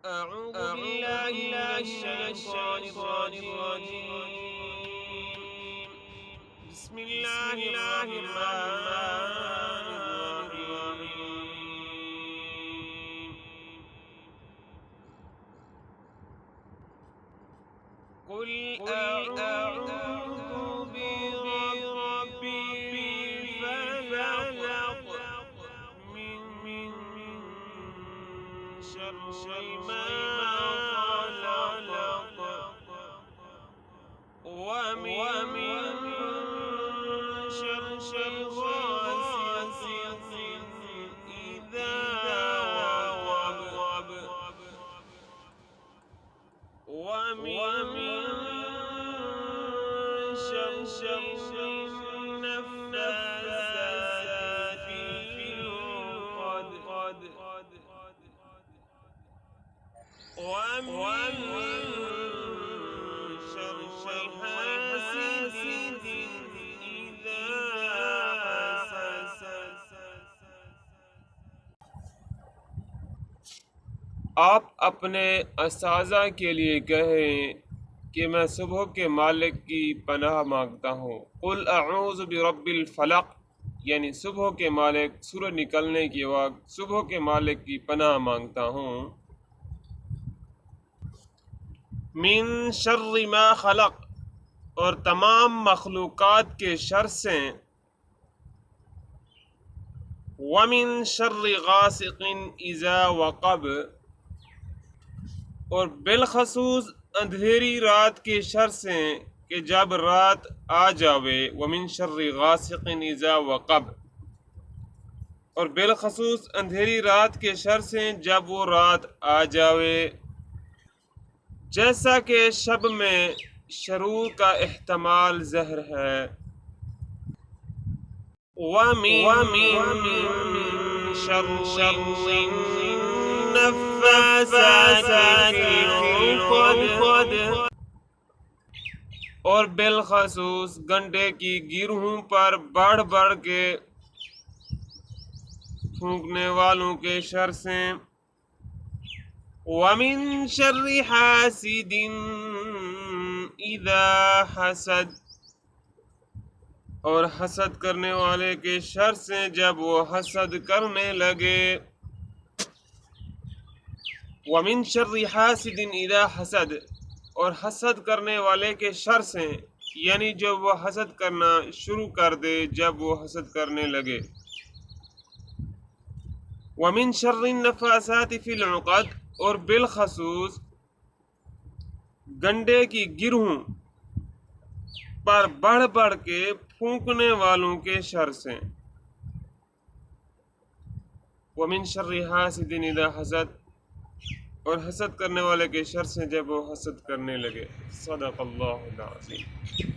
أعوذ بالله من الشيطان الرجيم. بسم الله الرحمن الرحيم. قل أعوذ برب الفلق من شر ما خلق ومن شر غاسق إذا وقب ومن شر النفاثات في العقد ومن شر حاسد إذا حسد. آپ اپنے اساتذہ کے لیے کہیں کہ میں صبح کے مالک کی پناہ مانگتا ہوں. قل اعوذ برب الفلق یعنی صبح کے مالک سورج نکلنے کے وقت صبح کے مالک کی پناہ مانگتا ہوں. من شر ما خلق اور تمام مخلوقات کے شر سے. ومن شر غاسق اذا وقب اور بالخصوص اندھیری رات کے شر سے کہ جب رات آ جاوے. ومن شر غاسق اذا وقب اور بالخصوص اندھیری رات کے شر سے جب وہ رات آ جاوے. جیسا کہ شب میں شرور کا احتمال زہر ہے. وَمِن شَرِّ النَّفَّاثَاتِ فِي الْعُقَدِ اور بالخصوص گنڈے کی گروہوں پر بڑھ بڑھ کے پھونکنے والوں کے شر سے. وَمِن شَرِّ حَاسِدٍ إِذَا حَسَدَ اور حسد کرنے والے کے شر سے جب وہ حسد کرنے لگے. وَمِن شَرِّ حَاسِدٍ إِذَا حَسَدَ اور حسد کرنے والے کے شر سے یعنی جب وہ حسد کرنا شروع کر دے جب وہ حسد کرنے لگے. وَمِن شَرِّ النَّفَّاثَاتِ فِي الْعُقَدِ اور بالخصوص گنڈے کی گروہوں پر بڑھ بڑھ کے پھونکنے والوں کے شر سے. وَمِن شَرِّ حَاسِدٍ إِذَا حَسَدَ اور حسد کرنے والے کے شر سے جب وہ حسد کرنے لگے. صدق اللہ العظیم.